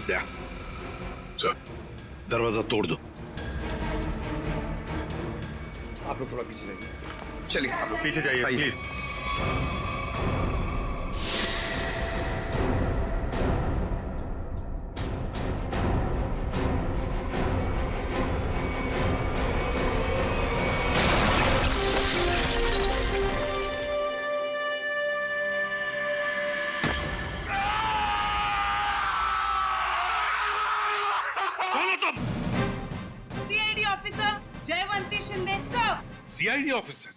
दया, sir दरवाजा तोड़ दो। आप लोग थोड़ा पीछे जाइए। चलिए आप लोग पीछे जाइए please. CID officer Jaywanti Shinde sir. CID officer?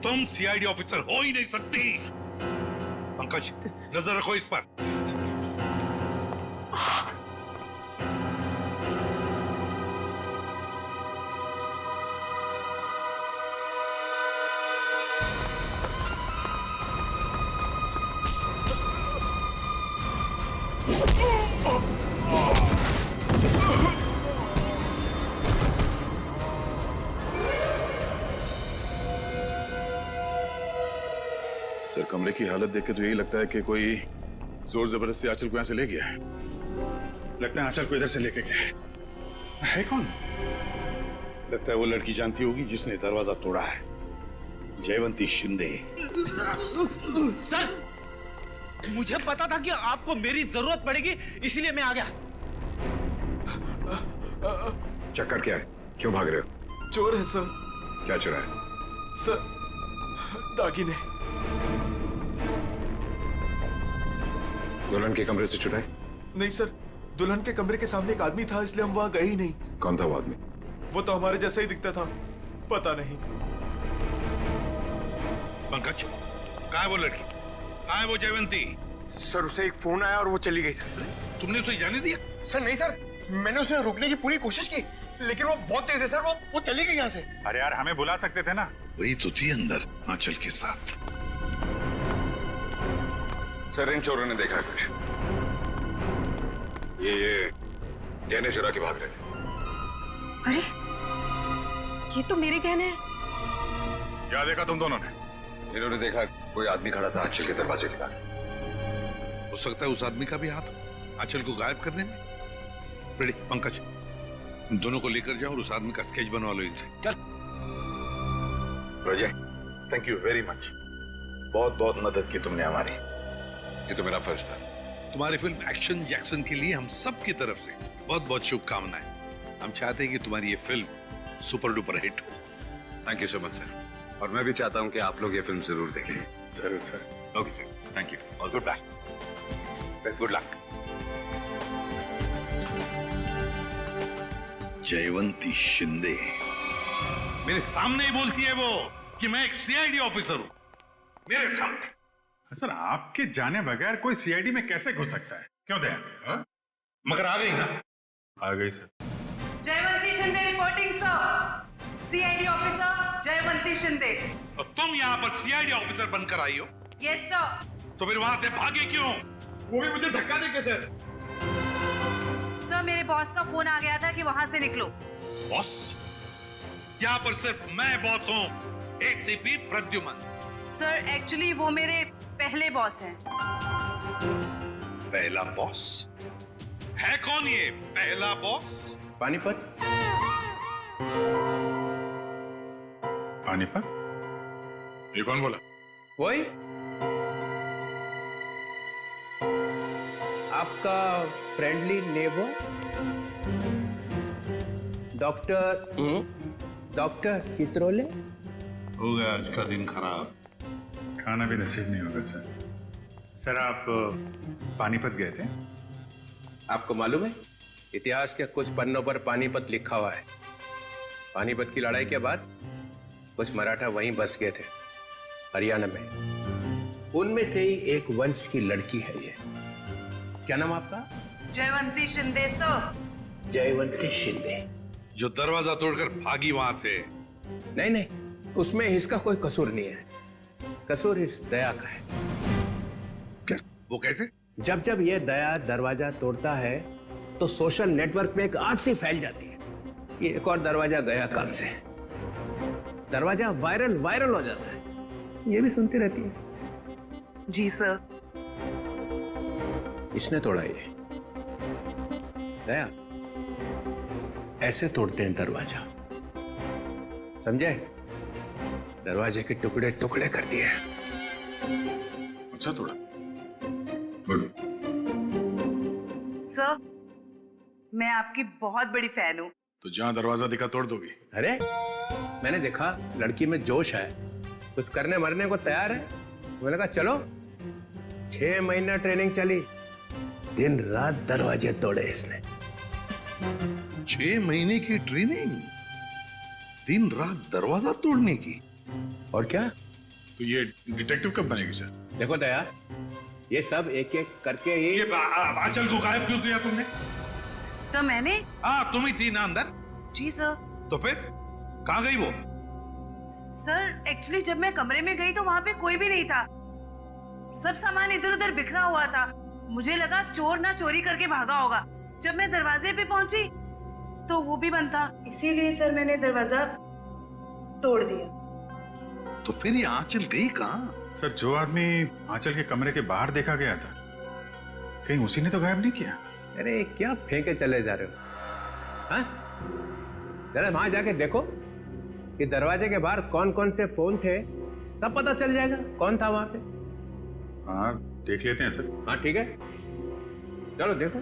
तुम सीआईडी ऑफिसर हो ही नहीं सकती। पंकज, नजर रखो इस पर। सर, कमरे की हालत देख के तो यही लगता है कि कोई जोर जबरदस्ती आंचल को यहां से ले गया है। लगता है आंचल को इधर से लेके गए। है कौन? लगता है वो लड़की जानती होगी जिसने दरवाजा तोड़ा है, जयवंती शिंदे। सर, मुझे पता था कि आपको मेरी जरूरत पड़ेगी, इसलिए मैं आ गया। चक्कर क्या है? क्यों भाग रहे हो? चोर है सर। क्या चुरा है? सर, दागिने। दुल्हन के कमरे से चुराए? नहीं सर, दुल्हन के कमरे के सामने एक आदमी था, इसलिए हम वहां गए ही नहीं। कौन था वो आदमी? वो तो हमारे जैसा ही दिखता था, पता नहीं। पंकज, कहाँ है वो लड़की? कहाँ है वो जयवंती? सर, उसे एक फोन आया और वो चली गई सर। तुमने उसे जाने दिया? सर नहीं सर, मैंने उसे रोकने की पूरी कोशिश की, लेकिन वो बहुत तेज है सर। वो चली गई यहाँ से। अरे यार, हमें बुला सकते थे ना। वही तो थी अंदर आंचल के साथ। सर, इन चोरों ने देखा कुछ। ये गहने चुरा के भाग रहे थे। अरे ये तो मेरे गहने हैं। क्या देखा तुम दोनों ने? इन्होंने देखा कोई आदमी खड़ा था आंचल के दरवाजे के बाहर। हो सकता है उस आदमी का भी हाथ हो आंचल को गायब करने में। रेडी पंकज, इन दोनों को लेकर जाओ और उस आदमी का स्केच बनवा लो इनसे। चल। रोजे, थैंक यू वेरी मच। बहुत बहुत मदद की तुमने हमारी। ये तो मेरा फर्ज था। तुम्हारी फिल्म एक्शन जैक्सन के लिए हम सब की तरफ से बहुत बहुत शुभकामनाएं। हम चाहते हैं कि तुम्हारी ये फिल्म सुपर डुपर हिट हो। Thank you so much sir. और मैं भी चाहता हूँ कि आप लोग ये फिल्म जरूर देखें। जरूर sir. Okay sir, thank you. और good luck. Good luck. Jayawanti Shinde मेरे सामने ही बोलती है वो कि मैं एक सीआईडी ऑफिसर हूं, मेरे सामने। सर, आपके जाने बगैर कोई सीआईडी में कैसे घुस सकता है? क्यों दया? हाँ? मगर आ गई ना। आ गई sir. Jaywanti Shinde reporting sir. CID officer Jaywanti Shinde. और तुम यहाँ पर सीआईडी ऑफिसर बनकर आई हो? Yes sir. तो फिर वहां से भागे क्यों? वो भी मुझे धक्का देके सर। सर, मेरे बॉस का फोन आ गया था कि वहां से निकलो। बॉस? यहाँ पर सिर्फ मैं बॉस हूँ, एसीपी प्रद्युमन। सर, एक्चुअली वो मेरे पहले बॉस हैं। पहला बॉस? है कौन ये पहला बॉस? पानीपत? पानीपत? ये कौन बोला? वही आपका फ्रेंडली नेबर डॉक्टर चित्रोले। हो गया आज का दिन खराब। खाना भी नसीब नहीं होगा सर। सर, आप पानीपत गए थे? आपको मालूम है, इतिहास के कुछ पन्नों पर पानीपत लिखा हुआ है। पानीपत की लड़ाई के बाद कुछ मराठा वहीं बस गए थे, हरियाणा में। उनमें से ही एक वंश की लड़की है ये। क्या नाम आपका? जयवंती शिंदे सर। जयवंती शिंदे। जो दरवाजा तोड़कर भागी वहां से। नहीं, उसमें इसका कोई कसूर नहीं है। कसूर इस दया का है। क्या? वो कैसे? जब ये दया दरवाजा तोड़ता है तो सोशल नेटवर्क में एक आग सी फैल जाती है कि एक और दरवाजा गया काम से। दरवाजा वायरल हो जाता है। ये भी सुनती रहती है। जी सर। इसने तोड़ा ये। दया, ऐसे तोड़ते हैं दरवाजा, समझे? दरवाजे के टुकड़े टुकड़े कर दिए। अच्छा तोड़ा, गुड। सर, मैं आपकी बहुत बड़ी फैन हूँ। तो जहां दरवाजा दिखा तोड़ दोगी? अरे मैंने देखा लड़की में जोश है, कुछ करने मरने को तैयार है। मैंने कहा चलो। 6 महीना ट्रेनिंग चली, दिन रात दरवाजे तोड़े इसने। 6 महीने की ट्रेनिंग, दिन रात दरवाजा तोड़ने की। और क्या? तो ये डिटेक्टिव कब बनेगी सर? देखो दया, ये सब एक एक करके ही। ये आंचल को गायब क्यों किया तुमने? सर मैंने? हाँ, तुम ही थी ना अंदर। जी सर। तो फिर कहाँ गई वो? सर एक्चुअली जब मैं कमरे में गई तो वहाँ पे कोई भी नहीं था, सब सामान इधर उधर बिखरा हुआ था। मुझे लगा चोर ना चोरी करके भागा होगा। जब मैं दरवाजे पे पहुंची तो वो भी बंद था, इसीलिए सर मैंने दरवाजा तोड़ दिया। तो फिर ये आंचल गई कहाँ? सर, जो आदमी आंचल के कमरे के बाहर देखा गया था, कहीं उसी ने तो गायब नहीं किया? अरे क्या फेंके चले जा रहे हो? हाँ? जरा वहां जाके देखो कि दरवाजे के बाहर कौन कौन से फोन थे, तब पता चल जाएगा कौन था वहां पे। हाँ, देख लेते हैं सर। हाँ ठीक है, चलो देखो।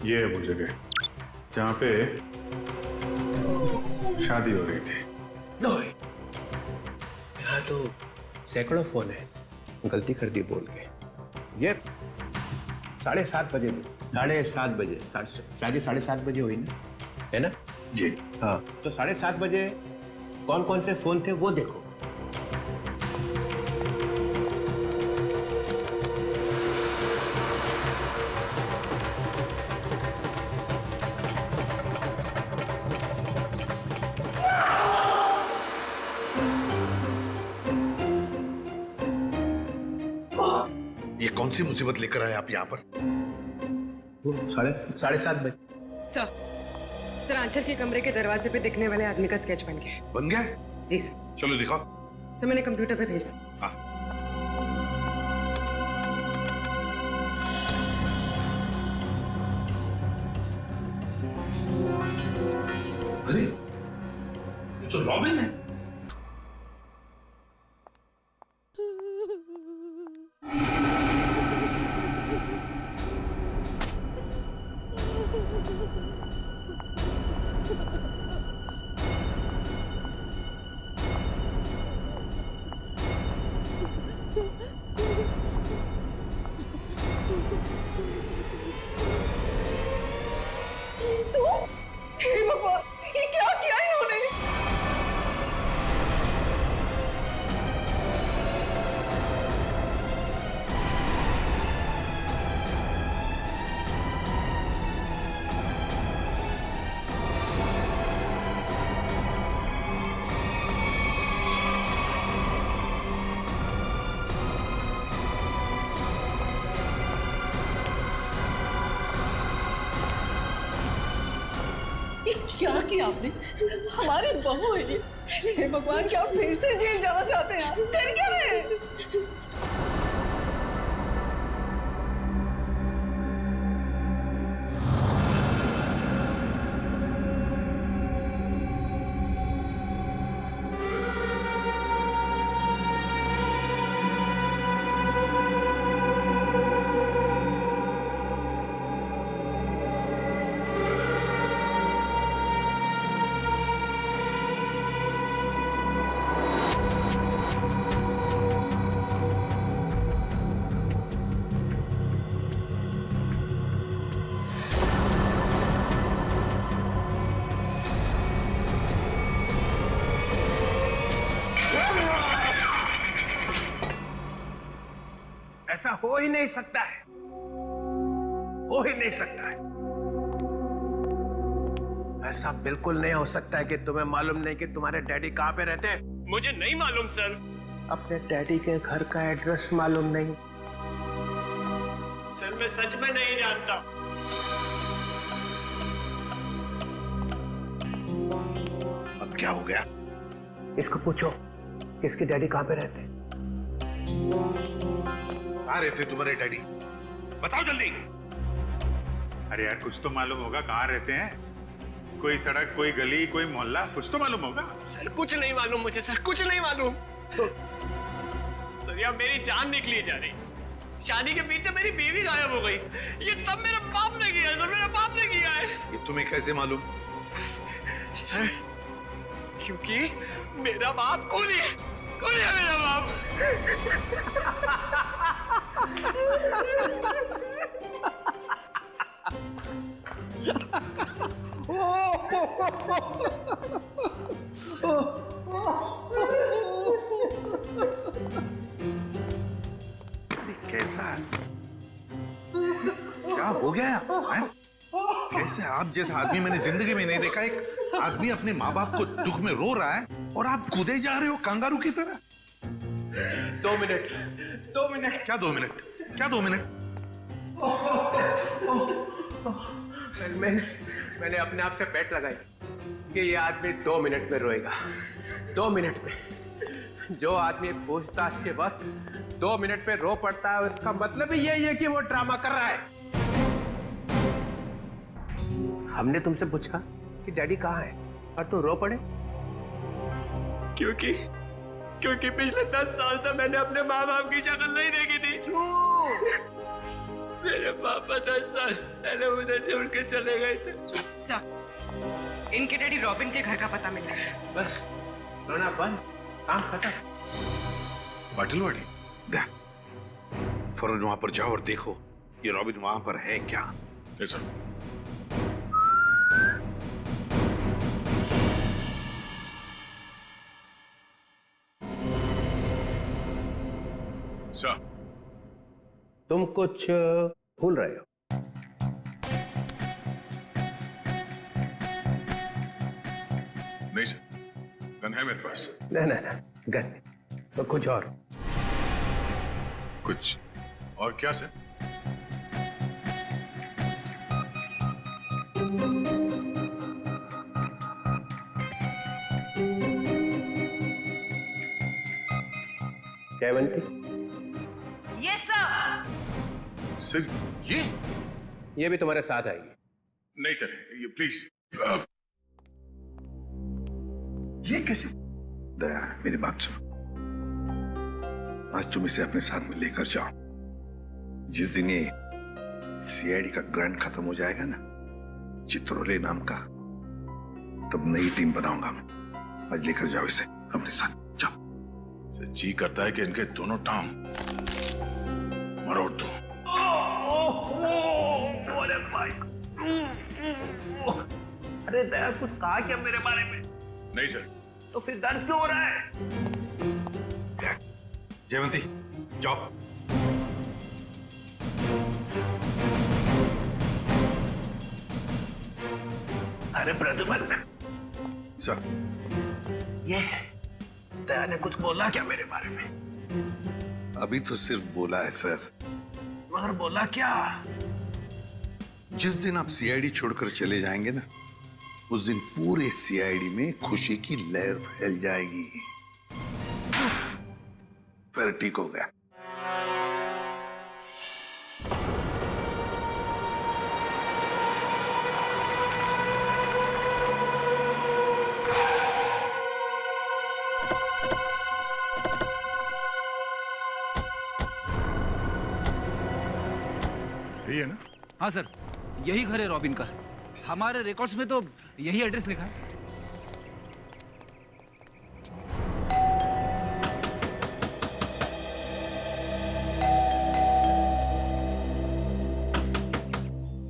ये है वो जगह जहाँ पे शादी हो रही थी। यहाँ तो सैकड़ों फोन है, गलती कर दी बोल के। ये 7:30 बजे, 7:30 बजे, शादी 7:30 बजे हुई ना, है ना? जी हाँ, तो 7:30 बजे कौन कौन से फोन थे वो देखो। ये कौन सी मुसीबत लेकर आए आप यहाँ पर? 7:30 बजे। सर आंचल के कमरे के दरवाजे पे दिखने वाले आदमी का स्केच बन गया। बन गया? जी सर। चलो दिखाओ। सर मैंने कंप्यूटर पे भेज दिया। हाँ। अरे ये तो रॉबिन है। ये क्या किया इन्होंने? क्या किया आपने? हमारी बहू है ये। हे भगवान, क्या आप फिर से जेल जाना चाहते हैं? कर क्या रहे हैं? ऐसा हो ही नहीं सकता है, हो ही नहीं सकता है। ऐसा बिल्कुल नहीं हो सकता है कि तुम्हें मालूम नहीं कि तुम्हारे डैडी कहाँ पे रहते हैं। मुझे नहीं मालूम सर। अपने डैडी के घर का एड्रेस मालूम नहीं? सर मैं सच में नहीं जानता। क्या हो गया? इसको पूछो कि इसके डैडी कहाँ पे रहते हैं। कहाँ रहते तुम्हारे डैडी? बताओ जल्दी। अरे यार कुछ तो मालूम होगा, कहाँ रहते हैं? कोई सड़क, कोई गली, कोई मोहल्ला, कुछ तो मालूम होगा। सर कुछ नहीं मालूम मुझे, सर कुछ नहीं मालूम। सर यार मेरी जान निकली जा रही। शादी के बीच मेरी बीवी गायब हो गई। ये सब मेरे बाप ने किया है, सब मेरे बाप ने किया है। ये तुम्हें कैसे मालूम? क्योंकि मेरा बाप कूली है, कूली है मेरा बाप। कैसा क्या हो गया हैं? कैसे आप जैसा आदमी मैंने जिंदगी में नहीं देखा। एक आदमी अपने माँ बाप को दुख में रो रहा है और आप कूदे जा रहे हो कंगारू की तरह। 2 मिनट, 2 मिनट। क्या 2 मिनट? क्या 2 मिनट? मैंने अपने आप से बेट लगाई कि ये आदमी 2 मिनट में रोएगा। 2 मिनट में जो आदमी पूछताछ के वक्त 2 मिनट पे रो पड़ता है, उसका मतलब ही यही है कि वो ड्रामा कर रहा है। हमने तुमसे पूछा कि डैडी कहाँ है और तू रो पड़े। क्योंकि पिछले 10 साल से मैंने अपने माँ बाप की शक्ल नहीं देखी थी। मेरे पापा 10 साल पहले मुझे छोड़ के चले गए थे। सर, इनके डैडी रॉबिन के घर का पता मिला है। बस रोना बंद, काम खत्म। पाटिलवाड़ी? फौरन वहां पर जाओ और देखो ये रॉबिन वहां पर है क्या। ऐसा सर, तुम कुछ भूल रहे हो। नहीं सर, गन है मेरे पास। ना गन तो कुछ और। कुछ और क्या sir? Jaywanti, yes sir. Sir ये भी तुम्हारे साथ आएगी। नहीं सर, ये प्लीज। ये कैसे? दया मेरी बात सुनो, आज तुम इसे अपने साथ में लेकर जाओ। जिस दिन ये सीआईडी का ग्रांट खत्म हो जाएगा ना, चित्रोले नाम का, तब नई टीम बनाऊंगा मैं। आज लेकर जाओ इसे अपने साथ, जाओ। सर जी करता है कि इनके दोनों टांग मरोड़ दो। अरे दया कुछ कहा क्या मेरे बारे में? नहीं सर। तो फिर दर्द क्यों हो रहा है? जयवंती जाओ। अरे प्रद्युमन सर, ये दया ने कुछ बोला क्या मेरे बारे में? अभी तो सिर्फ बोला है सर। मगर बोला क्या? जिस दिन आप सीआईडी छोड़कर चले जाएंगे ना, उस दिन पूरे सीआईडी में खुशी की लहर फैल जाएगी। फिर ठीक हो गया। यही है ना? हाँ सर, यही घर है रॉबिन का। हमारे रिकॉर्ड्स में तो यही एड्रेस लिखा है।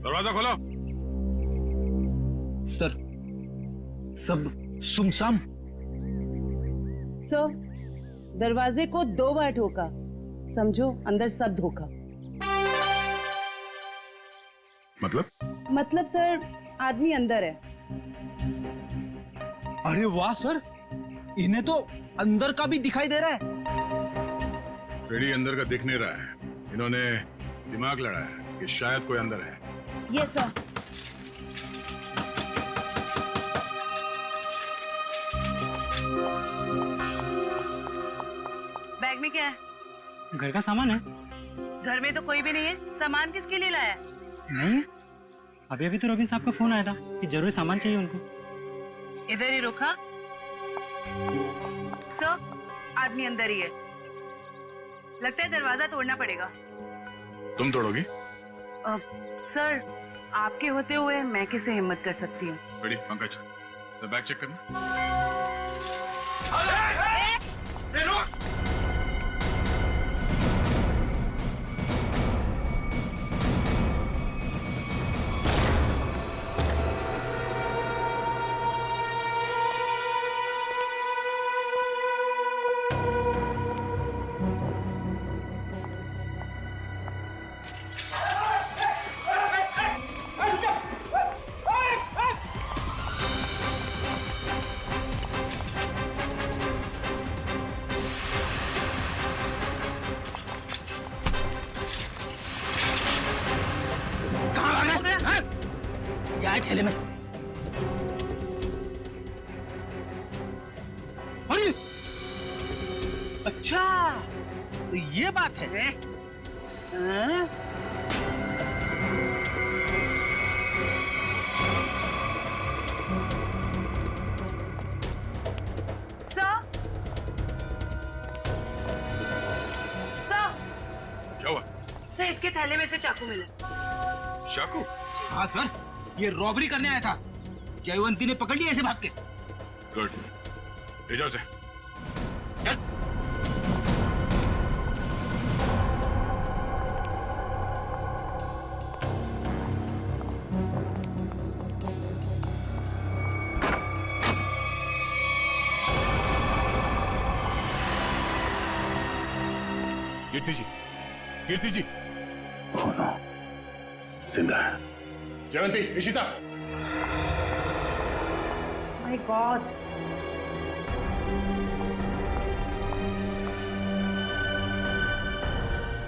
दरवाजा खोलो। सर, सब सुमसाम। सर, दरवाजे को 2 बार ठोका, समझो अंदर सब धोखा। मतलब सर, आदमी अंदर है। अरे वाह सर, इन्हें तो अंदर का भी दिखाई दे रहा है। फ्रेडी अंदर का दिख नहीं रहा है। इन्होंने दिमाग लड़ा है कि शायद कोई अंदर है। Yes sir. बैग में क्या है? घर का सामान है। घर में तो कोई भी नहीं है, सामान किसके लिए लाया है? नहीं, अभी अभी तो रॉबिन साहब का फोन आया था कि जरूरी सामान चाहिए उनको। इधर ही रुका। सर, आदमी अंदर ही है। लगता है दरवाजा तोड़ना पड़ेगा। तुम तोड़ोगी? सर, आपके होते हुए मैं कैसे हिम्मत कर सकती हूँ? रेडी पंकज, बैग चेक करना। क्या है ठेले में? अरे अच्छा, तो ये बात है। हाँ? क्या हुआ? सर, इसके थैले में से चाकू मिला। चाकू? हाँ सर, ये रॉबरी करने आया था। जयवंती ने पकड़ लिया इसे भाग के। गुड, ले जाओ से। चल। कीर्ति जी, कीर्ति जी। Oh no, जिंदा है। जयवंती, इशिता। माय गॉड,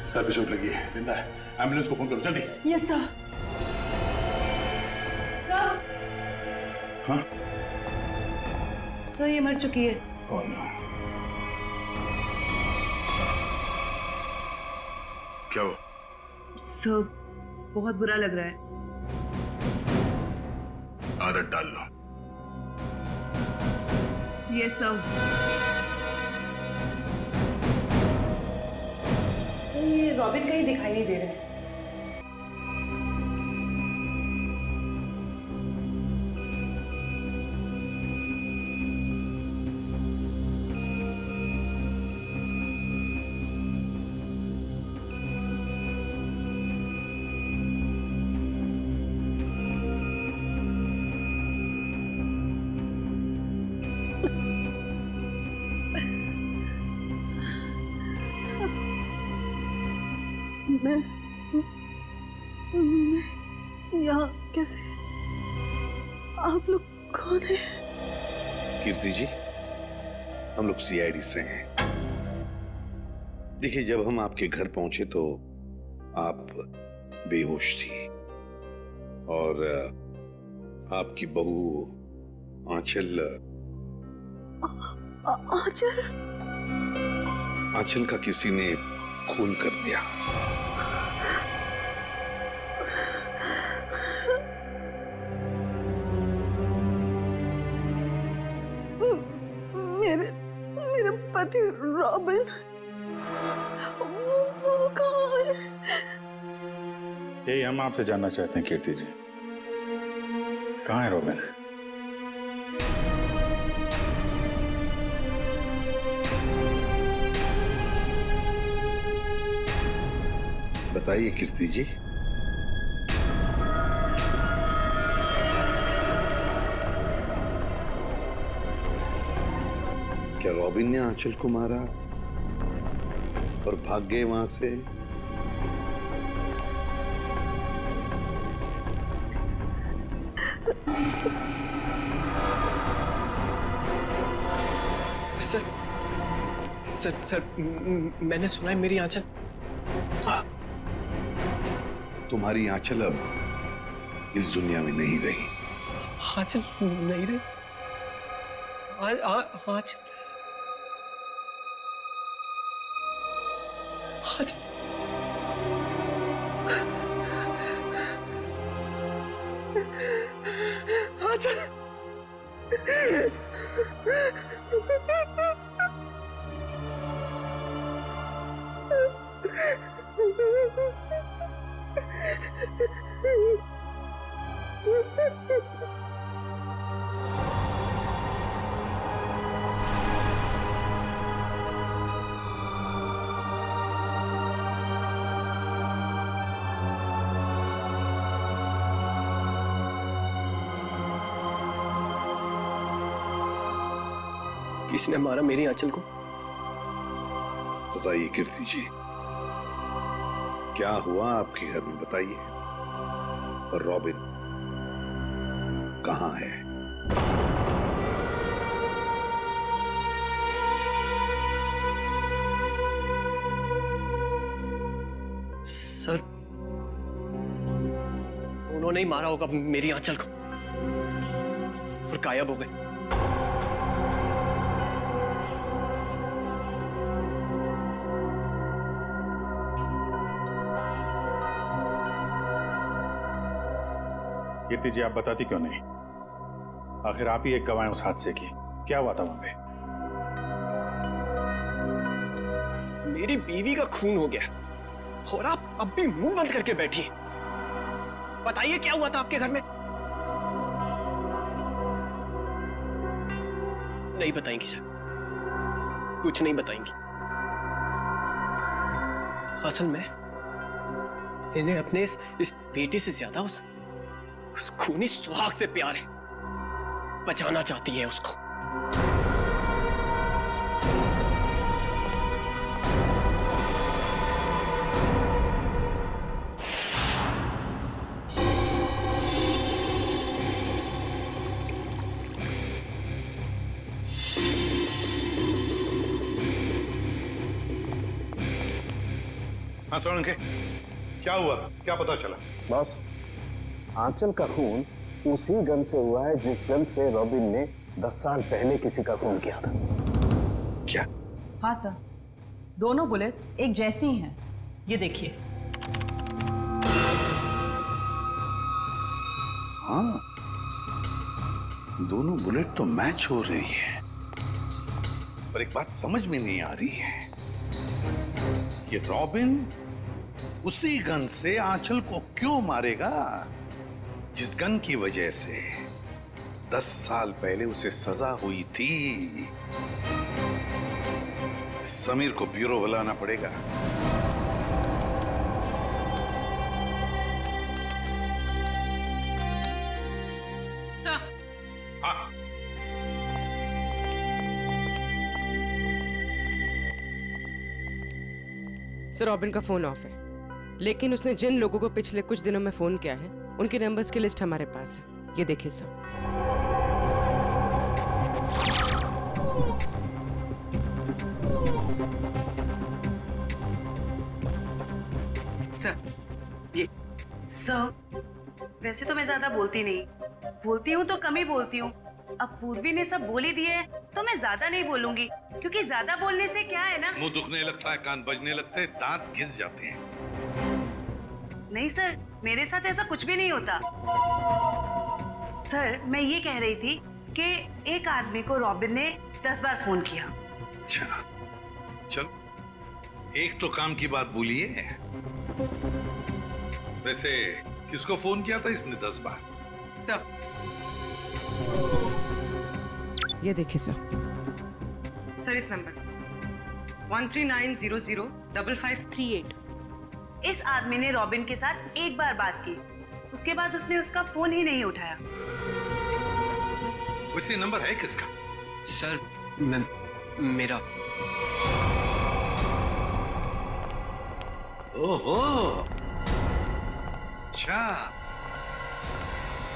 सर पे चोट लगी है, जिंदा है। एम्बुलेंस को फोन करो जल्दी। Yes sir. सर, हाँ? सर ये मर चुकी है। Oh no. क्या हुआ? सर, बहुत बुरा लग रहा है। आदत डाल लो। Yes sir. सर ये रॉबिन कहीं दिखाई नहीं दे रहा है। मैं यहाँ कैसे? आप लोग कौन है? कीर्ति जी, हम लोग सीआईडी से हैं। देखिए, जब हम आपके घर पहुंचे तो आप बेहोश थी और आपकी बहू आंचल आंचल का किसी ने खून कर दिया। मेरे पति रॉबिन, वो कहाँ है? यही हम आपसे जानना चाहते हैं कीर्ति जी, कहाँ है रॉबिन? बताइए कीर्ति जी। क्या रॉबिन ने आंचल को मारा और भाग गए वहां से? सर, मैंने सुना है मेरी आंचल। हाँ, तुम्हारी आंचल अब इस दुनिया में नहीं रही। आंचल नहीं रही? आंचल आंचल आंचल किसने मारा मेरी आंचल को? बताइए कीर्ति जी, क्या हुआ आपके घर में, बताइए। और रॉबिन कहाँ है? सर, उन्होंने ही मारा होगा मेरी आंचल को और गायब हो गए। कीर्ति जी, आप बताती क्यों नहीं? आखिर आप ही एक गवाह हैं उस हादसे की। क्या हुआ था वहां पे? मेरी बीवी का खून हो गया और आप अब भी मुंह बंद करके बैठी हैं। बताइए क्या हुआ था आपके घर में? नहीं बताएंगी सर, कुछ नहीं बताएंगी। असल में इन्हें अपने इस बेटे से ज्यादा उस खूनी सुहाग से प्यार है। बचाना चाहती है उसको। हाँ सोलंके, क्या हुआ था, क्या पता चला? बॉस, आंचल का खून उसी गन से हुआ है जिस गन से रॉबिन ने 10 साल पहले किसी का खून किया था। क्या? हाँ सर, दोनों बुलेट्स एक जैसी ही हैं। ये देखिए। हाँ, दोनों बुलेट तो मैच हो रही है, पर एक बात समझ में नहीं आ रही है कि रॉबिन उसी गन से आंचल को क्यों मारेगा जिस गन की वजह से 10 साल पहले उसे सजा हुई थी। समीर को ब्यूरो बुलाना पड़ेगा। सर, हाँ, सर रॉबिन का फोन ऑफ है, लेकिन उसने जिन लोगों को पिछले कुछ दिनों में फोन किया है उनके नंबर्स की लिस्ट हमारे पास है। ये देखिए सर। सर, ये सर, वैसे तो मैं ज्यादा बोलती नहीं, बोलती हूँ तो कम ही बोलती हूँ। अब पूर्वी ने सब बोल ही दिए है तो मैं ज्यादा नहीं बोलूंगी, क्योंकि ज्यादा बोलने से क्या है ना, मुंह दुखने लगता है, कान बजने लगते हैं, दांत घिस जाते हैं। नहीं सर, मेरे साथ ऐसा कुछ भी नहीं होता। सर, मैं ये कह रही थी कि एक आदमी को रॉबिन ने 10 बार फोन किया। अच्छा, चल, एक तो काम की बात बोलिए। वैसे किसको फोन किया था इसने 10 बार? सर, ये देखिए सर। सर, इस नंबर 13900558। इस आदमी ने रॉबिन के साथ एक बार बात की, उसके बाद उसने उसका फोन ही नहीं उठाया। वैसे नंबर है किसका? सर, मेरा। ओहो, अच्छा,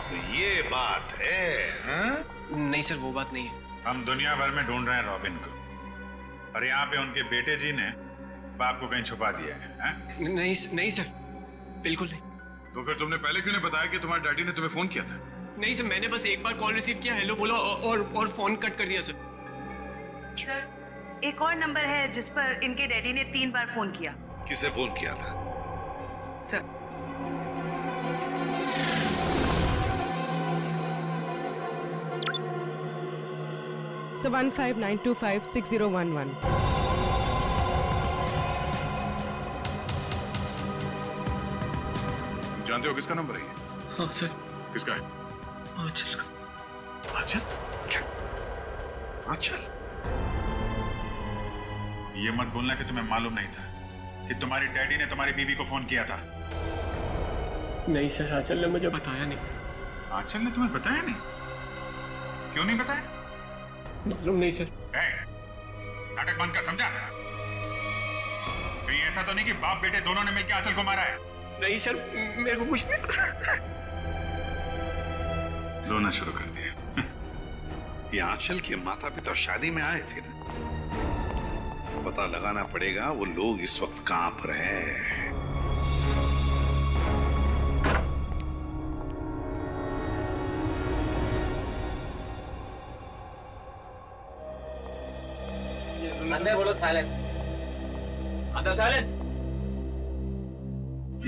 तो ये बात है, हाँ? नहीं सर, वो बात नहीं है। हम दुनिया भर में ढूंढ रहे हैं रॉबिन को, और यहाँ पे उनके बेटे जी ने बाप को कहीं छुपा दिया है, हाँ? नहीं सर, बिल्कुल नहीं। तो फिर तुमने पहले क्यों नहीं बताया कि तुम्हारे डैडी ने तुम्हें फोन किया था? नहीं सर, मैंने बस एक बार कॉल रिसीव किया, हेलो बोला और फोन कट कर दिया सर। सर, एक और नंबर है जिस पर इनके डैडी ने 3 बार फोन किया। किसे फोन किया था? Sir So 1592560111. जानते हो किसका नंबर है ये? हाँ सर। किसका है? आंचल का। आंचल? क्या? आंचल? ये मत बोलना कि तुम्हें मालूम नहीं था कि तुम्हारी डैडी ने तुम्हारी बीवी को फोन किया था। नहीं सर, आंचल ने मुझे बताया नहीं। आंचल ने तुम्हें बताया नहीं? क्यों नहीं बताया? मालूम नहीं सर। नाटक बंद कर, समझा? कहीं ऐसा तो नहीं कि बाप बेटे दोनों ने मिलकर आंचल को मारा है? नहीं सर, मेरे को कुछ नहीं। रोना शुरू कर दिया। ये आंचल के माता पिता शादी में आए थे ना, पता लगाना पड़ेगा वो लोग इस वक्त कहां पर हैं। अंदर बोलो साइलेंस। अंदर साइलेंस।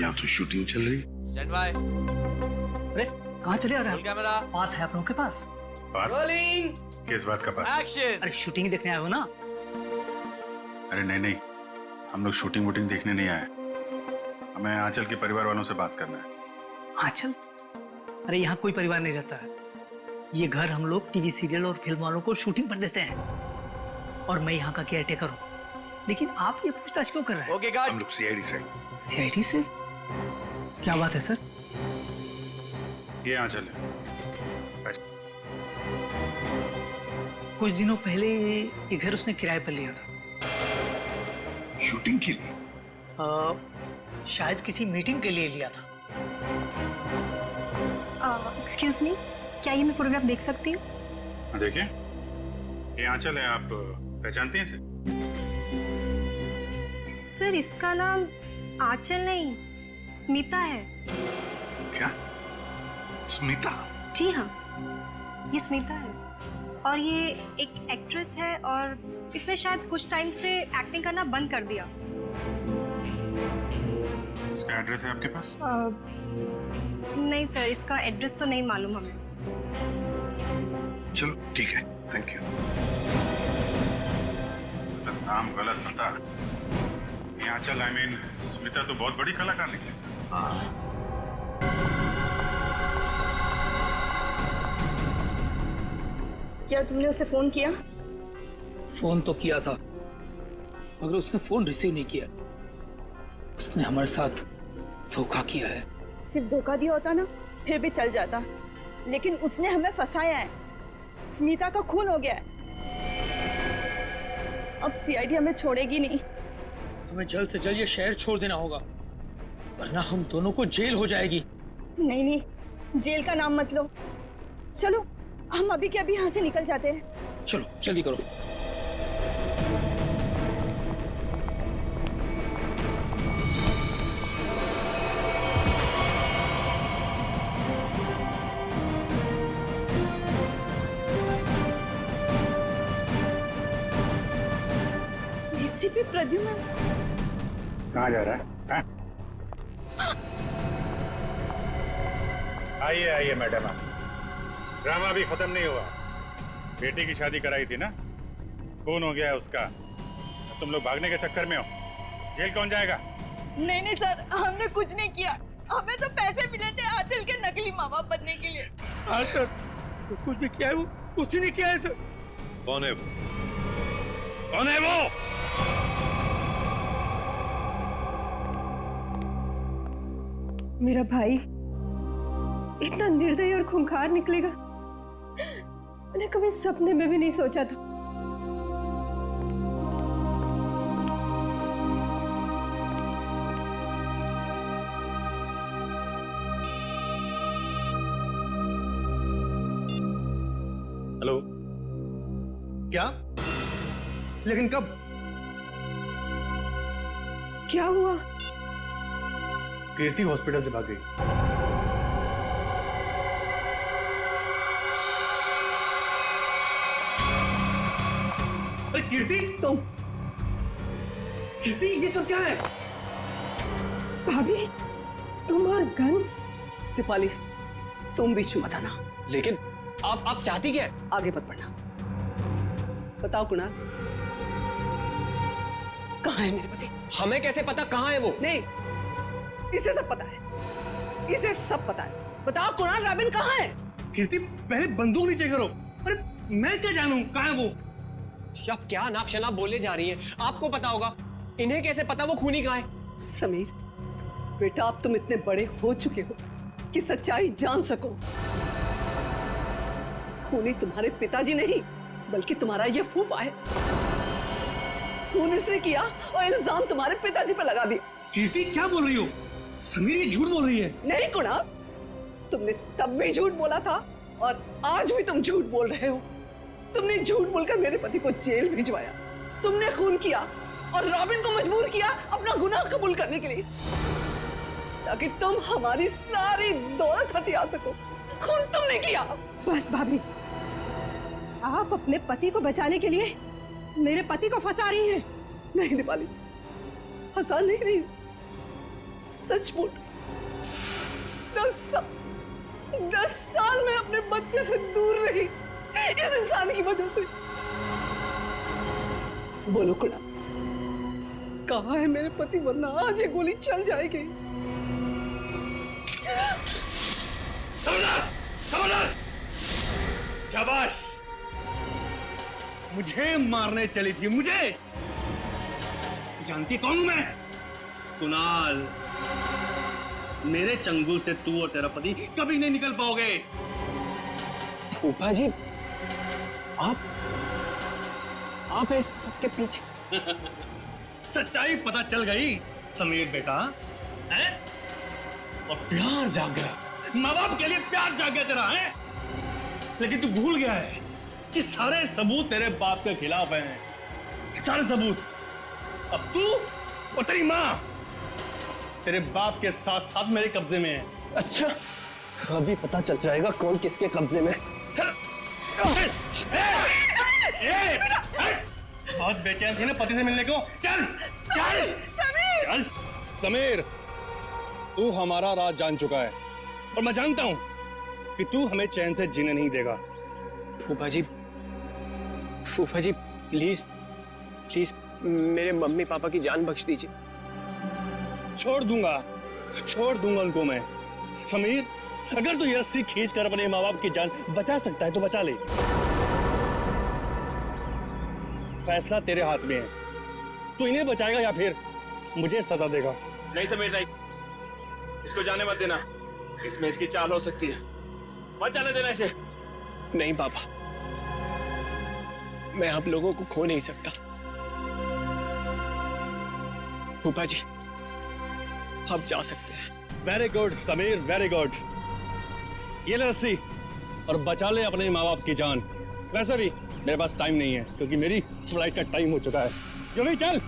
यहाँ तो शूटिंग चल रही। Stand by. अरे कहाँ चले आ रहे हैं? कैमरा पास है आप लोगों के पास? पास? रोलिंग। किस बात का पास? एक्शन। अरे शूटिंग देखने आए हो ना? अरे नहीं नहीं, हम लोग शूटिंग वूटिंग देखने नहीं आए। हमें आंचल के परिवार वालों से बात करना है। आंचल? अरे यहाँ कोई परिवार नहीं रहता है। ये घर हम लोग टीवी सीरियल और फिल्म वालों को शूटिंग पर देते हैं, और मैं यहाँ का केयरटेकर हूँ। लेकिन आप ये पूछताछ क्यों कर रहे हैं? Okay guard. हम लोग सीआईडी से। सीआईडी से? क्या बात है सर? ये आंचल है। कुछ दिनों पहले ये घर उसने किराए पर लिया था। शूटिंग के लिए? शायद किसी मीटिंग के लिए लिया था। एक्सक्यूज मी, क्या ये मैं फोटोग्राफ देख सकती हूँ? देखिए, ये आंचल है। आप पहचानती हैं इसे? सर इसका नाम आंचल नहीं, स्मिता है। क्या? स्मिता? जी हाँ, ये स्मिता है, और ये एक एक्ट्रेस है, और इसने शायद कुछ टाइम से एक्टिंग करना बंद कर दिया। इसका एड्रेस है आपके पास? नहीं सर, इसका एड्रेस तो नहीं मालूम हमें। चलो ठीक है, थैंक यू। नाम गलत पता। ये आंचल आई मीन स्मिता तो बहुत बड़ी कलाकार निकली सर। क्या तुमने उसे फोन किया? फोन तो किया था, मगर उसने फोन रिसीव नहीं किया। उसने हमारे साथ धोखा किया है। सिर्फ धोखा दिया होता ना, फिर भी चल जाता, लेकिन उसने हमें फंसाया है। स्मिता का खून हो गया है। अब सीआईडी हमें छोड़ेगी नहीं। हमें जल्द से जल्द ये शहर छोड़ देना होगा, वरना हम दोनों को जेल हो जाएगी। नहीं नहीं, जेल का नाम मत लो। चलो हम अभी के अभी यहाँ से निकल जाते हैं। चलो जल्दी करो। एसीपी प्रद्युम्न कहाँ जा रहा है? आइए आइए मैडम, आप ड्रामा अभी खत्म नहीं हुआ। बेटी की शादी कराई थी ना, खून हो गया है उसका। तुम लोग भागने के चक्कर में हो, जेल कौन जाएगा? नहीं नहीं सर, हमने कुछ नहीं किया। हमें तो पैसे मिले थे आंचल के नकली माँ बाप बनने के लिए। हाँ सर, तो कुछ भी किया है वो उसी ने किया है सर। कौन है वो? कौन है वो? मेरा भाई इतना निर्दयी और खूंखार निकलेगा, मैंने कभी सपने में भी नहीं सोचा था। हेलो, क्या? लेकिन कब? क्या हुआ? कीर्ति हॉस्पिटल से भाग गई। अरे कीर्ति, तुम? कीर्ति, ये सब क्या है? भाभी, तुम और गन? दीपाली, तुम बीच में मत आना। लेकिन आप चाहती क्या है? आगे मत बढ़ना। बताओ कुणाल, कहाँ है मेरे पति? हमें कैसे पता कहाँ है वो? नहीं, इसे सब पता है, इसे सब पता है। बताओ कुणाल, रॉबिन कहाँ है? कीर्ति, पहले बंदूक नीचे करो। अरे मैं क्या जानूं कहाँ है वो? आप क्या नाप शनाप बोले जा रही हैं? आपको पता होगा, इन्हें कैसे पता वो खूनी कहाँ है? समीर बेटा, अब तुम इतने बड़े हो चुके हो कि सच्चाई जान सको। खूनी तुम्हारे पिताजी नहीं, बल्कि तुम्हारा ये फूफा है। खून इसने किया और इल्जाम तुम्हारे पिताजी पर लगा दिया। कीर्ति, क्या बोल रही हो? समीर ये झूठ बोल रही है। नहीं कुणाल, तुमने तब भी झूठ बोला था और आज भी तुम झूठ बोल रहे हो। तुमने झूठ बोलकर मेरे पति को जेल भिजवाया, तुमने खून किया और रॉबिन को मजबूर किया अपना गुनाह कबूल करने के लिए, ताकि तुम हमारी सारी दौलत हथिया सको। खून तुमने किया। बस भाभी, आप अपने पति को बचाने के लिए मेरे पति को फंसा रही हैं। नहीं दीपाली, फंसा नहीं रही, सच बोल। 10 साल में अपने बच्चे से दूर रही इस इंसान की वजह से। बोलो कुणाल, कहाँ है मेरे पति? वरना आज ये गोली चल जाएगी। शाबाश, मुझे मारने चली थी, मुझे। जानती कौन हूं मैं? कुणाल। मेरे चंगुल से तू और तेरा पति कभी नहीं निकल पाओगे। फूफा जी, आप इस सबके पीछे? सच्चाई पता चल गई समीर बेटा, है? और प्यार जाग गया, माँ बाप के लिए प्यार जाग गया तेरा, है? लेकिन तू भूल गया है कि सारे सबूत तेरे बाप के खिलाफ हैं, सारे सबूत। अब तू और तेरी माँ तेरे बाप के साथ साथ मेरे कब्जे में है। अच्छा, अभी पता चल जाएगा कौन किसके कब्जे में। बहुत बेचैन थी ना पति से मिलने को। चल चल समीर, समीर, तू हमारा राज जान चुका है और मैं जानता हूं कि तू हमें चैन से जीने नहीं देगा। फूफा जी, प्लीज प्लीज मेरे मम्मी पापा की जान बख्श दीजिए। छोड़ दूंगा उनको मैं। समीर, अगर तू ये रस्सी खींच कर अपने माँ बाप की जान बचा सकता है तो बचा ले। फैसला तेरे हाथ में है, तू इन्हें बचाएगा या फिर मुझे सजा देगा। नहीं समीर नहीं, इसको जाने मत देना, इसमें इसकी चाल हो सकती है, मत जाने देना इसे। नहीं पापा, मैं आप लोगों को खो नहीं सकता। फूफा जी, आप जा सकते हैं। Very good Sameer, very good. ये ले रस्सी और बचा ले अपने माँ बाप की जान। वैसे भी मेरे पास टाइम नहीं है क्योंकि मेरी फ्लाइट का टाइम हो चुका है। जल्दी चल।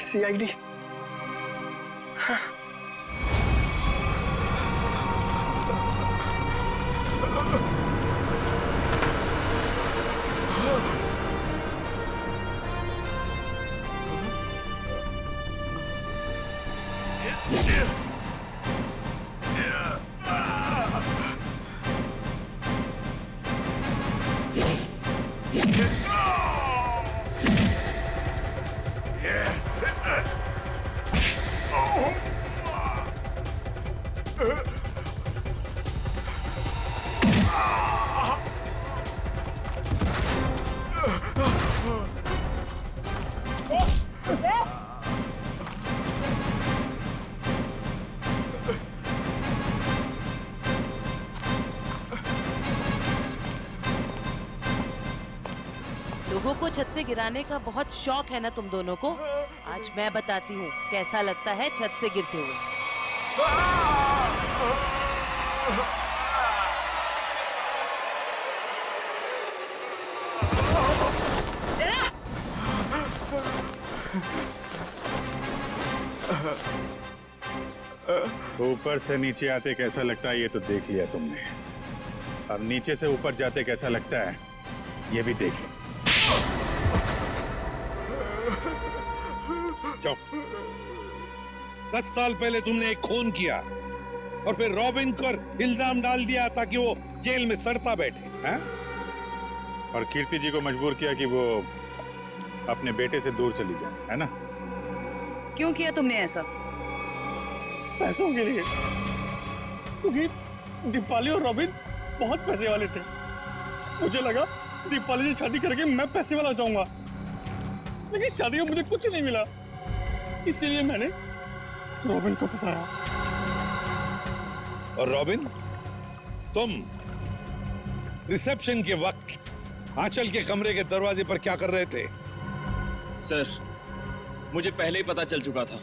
CID। को छत से गिराने का बहुत शौक है ना तुम दोनों को। आज मैं बताती हूँ कैसा लगता है छत से गिरते हुए। ऊपर से नीचे आते कैसा लगता है ये तो देख लिया तुमने, अब नीचे से ऊपर जाते कैसा लगता है ये भी देख लो। क्यों? 10 साल पहले तुमने एक खून किया और फिर रॉबिन पर इल्जाम डाल दिया ताकि वो जेल में सड़ता बैठे, हैं? और कीर्ति जी को मजबूर किया कि वो अपने बेटे से दूर चली जाए, है ना? क्यों किया तुमने ऐसा? पैसों के लिए, क्योंकि दीपाली और रॉबिन बहुत पैसे वाले थे। मुझे लगा दीपाली से शादी करके मैं पैसे वाला जाऊंगा, लेकिन शादी में मुझे कुछ नहीं मिला, इसीलिए मैंने रॉबिन को फंसाया। और रॉबिन, तुम रिसेप्शन के वक्त आंचल के कमरे के दरवाजे पर क्या कर रहे थे? सर, मुझे पहले ही पता चल चुका था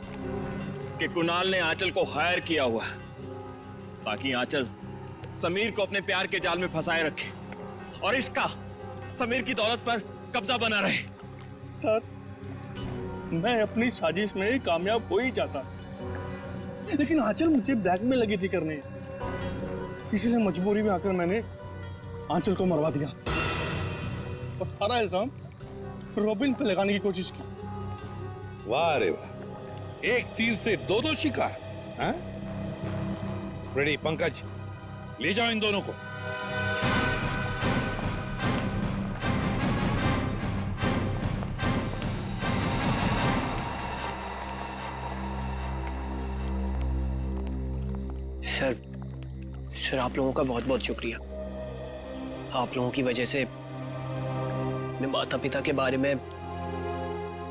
कि कुणाल ने आंचल को हायर किया हुआ है ताकि आंचल समीर को अपने प्यार के जाल में फंसाए रखे और इसका समीर की दौलत पर कब्जा बना रहे। सर, मैं अपनी साजिश में कामयाब हो ही जाता, लेकिन आंचल मुझे ब्लैक में लगी थी करने, इसलिए मजबूरी में आकर मैंने आंचल को मरवा दिया और सारा इल्जाम रॉबिन पे लगाने की कोशिश की। वाह रे वाह, एक तीर से दो शिकार, हैं? रेडी पंकज, ले जाओ इन दोनों को। सर आप लोगों का बहुत बहुत शुक्रिया। आप लोगों की वजह से अपने माता पिता के बारे में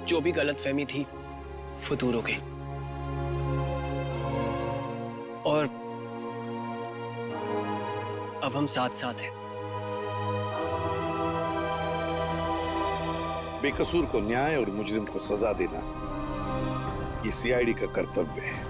जो भी गलतफहमी थी वो दूर हो गई और अब हम साथ साथ हैं। बेकसूर को न्याय और मुजरिम को सजा देना ये सीआईडी का कर्तव्य है।